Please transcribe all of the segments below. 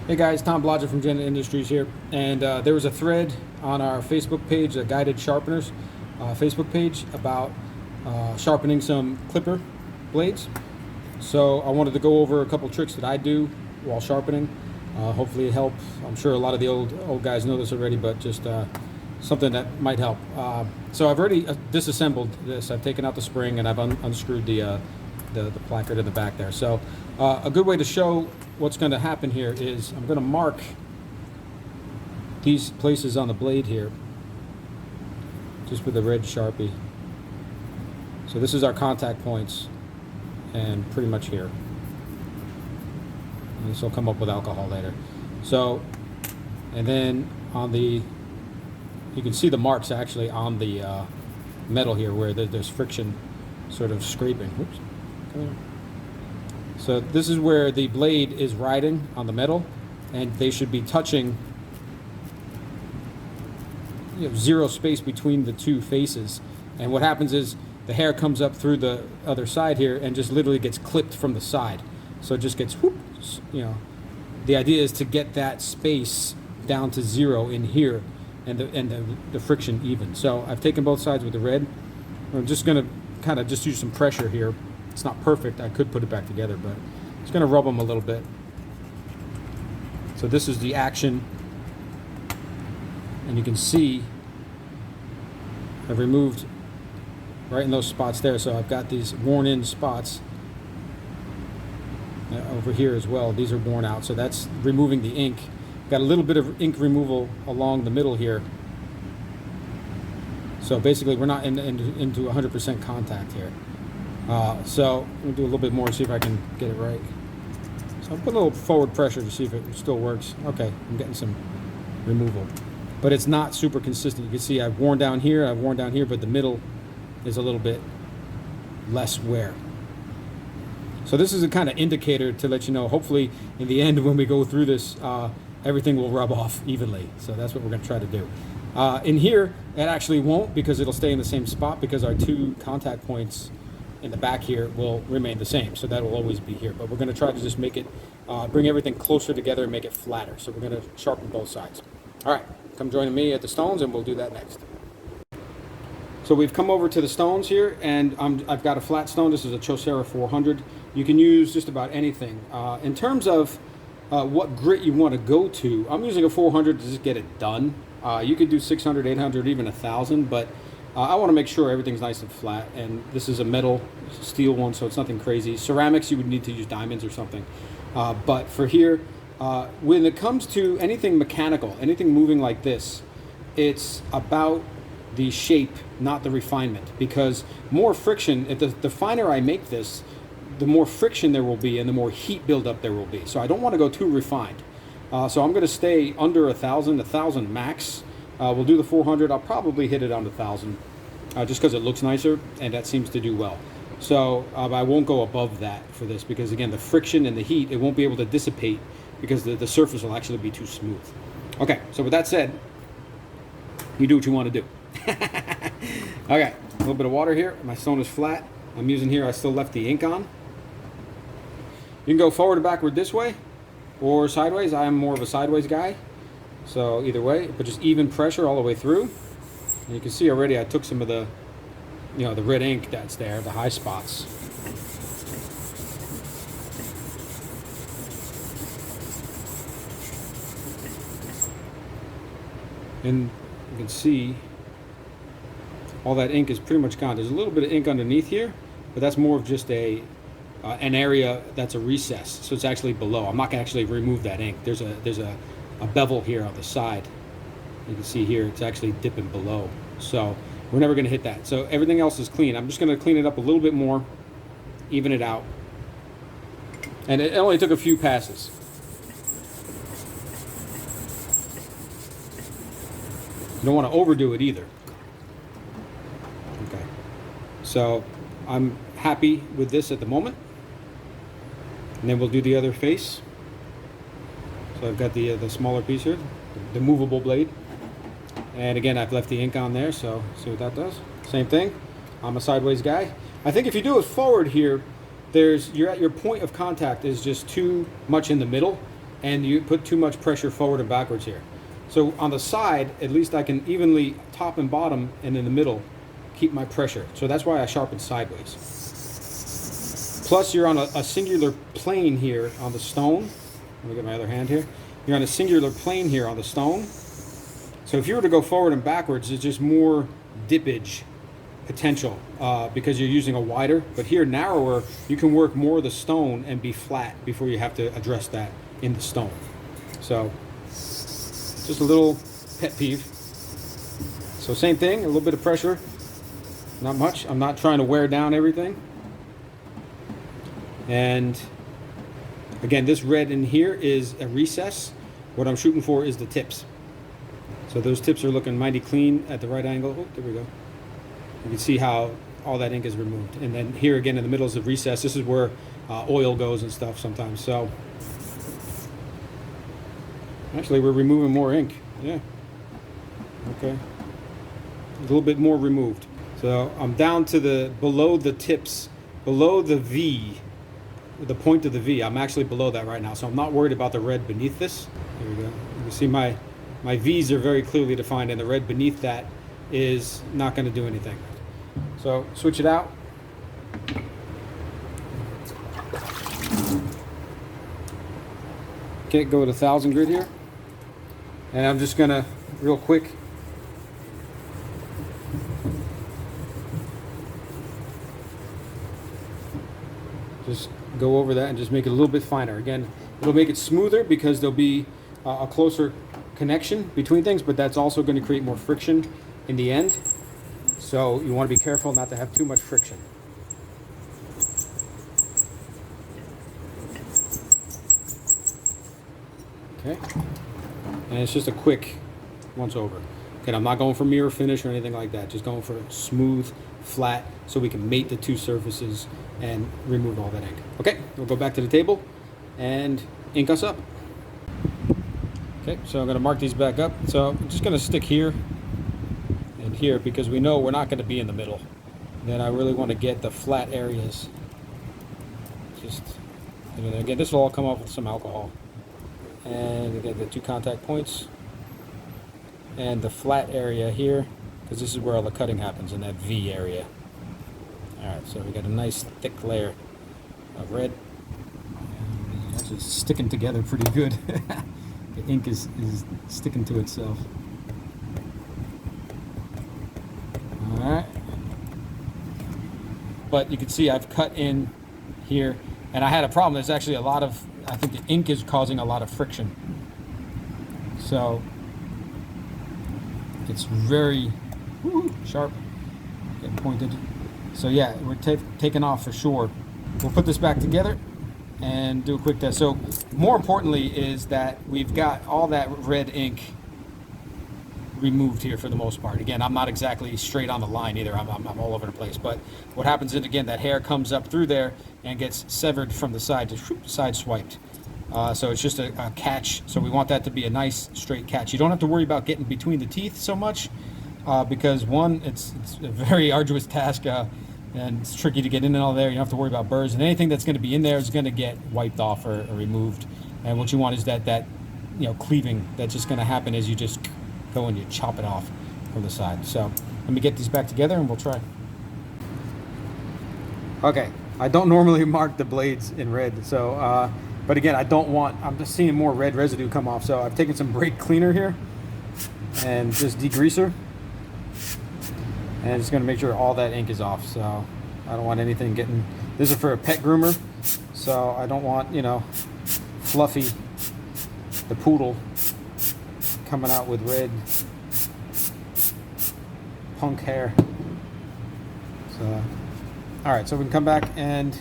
Hey guys, Tom Blodgett from Jende Industries here, and there was a thread on our Facebook page, the Guided Sharpeners Facebook page, about sharpening some clipper blades. So I wanted to go over a couple tricks that I do while sharpening. Hopefully it helps. I'm sure a lot of the old guys know this already, but just something that might help. So I've already disassembled this. I've taken out the spring and I've unscrewed the placard in the back there. So a good way to show what's going to happen here is I'm going to mark these places on the blade here just with a red Sharpie. So this is our contact points, and pretty much here. And this will come up with alcohol later. So, and then on the, you can see the marks actually on the metal here where there's friction sort of scraping. Oops. Come here. So this is where the blade is riding on the metal, and they should be touching, zero space between the two faces. And what happens is the hair comes up through the other side here and just literally gets clipped from the side. So it just gets whoop, The idea is to get that space down to zero in here, and the friction even. So I've taken both sides with the red. I'm just going to kind of just use some pressure here. It's not perfect. I could put it back together, but it's going to rub them a little bit. So this is the action, and you can see I've removed right in those spots there. So I've got these worn-in spots over here as well. These are worn out, so that's removing the ink. Got a little bit of ink removal along the middle here. So basically, we're not into 100% contact here. So I'm going to do a little bit more, see if I can get it right. So I'll put a little forward pressure to see if it still works. Okay, I'm getting some removal. But it's not super consistent. You can see I've worn down here, but the middle is a little bit less wear. So this is a kind of indicator to let you know, hopefully in the end when we go through this, everything will rub off evenly. So that's what we're going to try to do. In here, it actually won't, because it'll stay in the same spot, because our two contact points in the back here will remain the same, so that will always be here. But we're going to try to just make it, bring everything closer together and make it flatter. So we're going to sharpen both sides. All right, come join me at the stones, and we'll do that next. So we've come over to the stones here, and I've got a flat stone. This is a Chosera 400. You can use just about anything. In terms of what grit you want to go to, I'm using a 400 to just get it done. You could do 600, 800, even 1,000, but I want to make sure everything's nice and flat. And this is a metal steel one, so it's nothing crazy. Ceramics, you would need to use diamonds or something. But for here, when it comes to anything mechanical, anything moving like this, it's about the shape, not the refinement. Because more friction, the finer I make this, the more friction there will be and the more heat buildup there will be. So I don't want to go too refined. So I'm going to stay under 1,000 max. We'll do the 400. I'll probably hit it on 1,000 just because it looks nicer, and that seems to do well. So I won't go above that for this, because again, the friction and the heat, it won't be able to dissipate because the surface will actually be too smooth. Okay, so with that said, you do what you want to do. Okay, a little bit of water here. My stone is flat. I'm using here, I still left the ink on. You can go forward or backward this way or sideways. I am more of a sideways guy. So either way, but just even pressure all the way through. And you can see already I took some of the, the red ink that's there, the high spots. And you can see all that ink is pretty much gone. There's a little bit of ink underneath here, but that's more of just an area that's a recess. So it's actually below. I'm not gonna actually remove that ink. There's a bevel here on the side. You can see here it's actually dipping below. So we're never gonna hit that. So everything else is clean. I'm just gonna clean it up a little bit more, even it out. And it only took a few passes. You don't want to overdo it either. Okay, so I'm happy with this at the moment. And then we'll do the other face. So I've got the smaller piece here, the movable blade. And again, I've left the ink on there, so see what that does. Same thing. I'm a sideways guy. I think if you do it forward here, you're at your point of contact is just too much in the middle, and you put too much pressure forward and backwards here. So on the side, at least I can evenly top and bottom, and in the middle, keep my pressure. So that's why I sharpen sideways. Plus you're on a singular plane here on the stone. Let me get my other hand here. You're on a singular plane here on the stone. So if you were to go forward and backwards, there's just more dippage potential because you're using a wider. But here, narrower, you can work more of the stone and be flat before you have to address that in the stone. So just a little pet peeve. So same thing, a little bit of pressure. Not much. I'm not trying to wear down everything. And again, this red in here is a recess. What I'm shooting for is the tips. So those tips are looking mighty clean at the right angle. Oh, there we go. You can see how all that ink is removed. And then here again in the middle is the recess. This is where oil goes and stuff sometimes. So actually we're removing more ink. Yeah. Okay. A little bit more removed. So I'm down to below the tips, below the V, the point of the V. I'm actually below that right now. So I'm not worried about the red beneath this. Here we go. You can see my V's are very clearly defined, and the red beneath that is not going to do anything. So switch it out. Okay, go with 1,000 grit here. And I'm just going to, real quick, just go over that and just make it a little bit finer. Again, it'll make it smoother because there'll be a closer connection between things, but that's also going to create more friction in the end. So you want to be careful not to have too much friction. Okay, and it's just a quick once over. Okay, I'm not going for mirror finish or anything like that, just going for smooth, flat, so we can mate the two surfaces and remove all that ink. Okay, we'll go back to the table and ink us up. Okay, so I'm going to mark these back up. So I'm just going to stick here and here because we know we're not going to be in the middle. Then I really want to get the flat areas. Just, again, this will all come off with some alcohol. And again, the two contact points. And the flat area here, because this is where all the cutting happens, in that V area. Alright, so we got a nice thick layer of red. And it's actually sticking together pretty good. The ink is sticking to itself. Alright. But you can see I've cut in here, and I had a problem. There's actually a lot of, I think the ink is causing a lot of friction. So it's very sharp, getting pointed. So yeah, we're taking off for sure. We'll put this back together and do a quick test. So more importantly is that we've got all that red ink removed here for the most part. Again, I'm not exactly straight on the line either. I'm all over the place. But what happens is, again, that hair comes up through there and gets severed from the side, just side swiped. So it's just a catch. So we want that to be a nice straight catch. You don't have to worry about getting between the teeth so much because one, it's a very arduous task and it's tricky to get in and all there. You don't have to worry about burrs, and anything that's going to be in there is going to get wiped off or removed. And what you want is that cleaving that's just going to happen as you just go and you chop it off from the side. So let me get these back together and we'll try. Okay, I don't normally mark the blades in red, so but again, I'm just seeing more red residue come off, so I've taken some brake cleaner here and just degreaser, and just gonna make sure all that ink is off. So I don't want anything getting, this is for a pet groomer, so I don't want, Fluffy, the poodle, coming out with red punk hair. So all right, so we can come back and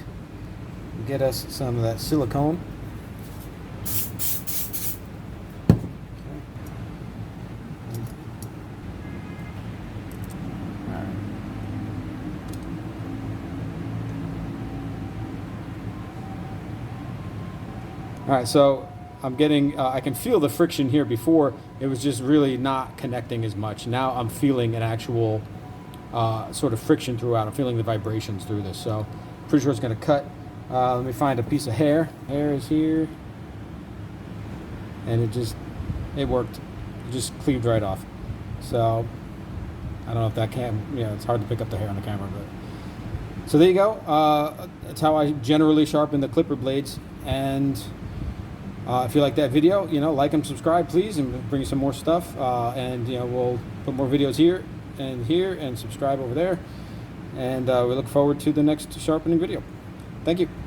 get us some of that silicone. All right, so I'm getting, I can feel the friction here. Before, it was just really not connecting as much. Now I'm feeling an actual sort of friction throughout. I'm feeling the vibrations through this, so pretty sure it's going to cut. Let me find a piece of hair. Hair is here. and it worked. It just cleaved right off. So I don't know if that it's hard to pick up the hair on the camera, but so there you go. That's how I generally sharpen the clipper blades. And if you like that video, like and subscribe, please, and bring you some more stuff. And we'll put more videos here, and subscribe over there. And we look forward to the next sharpening video. Thank you.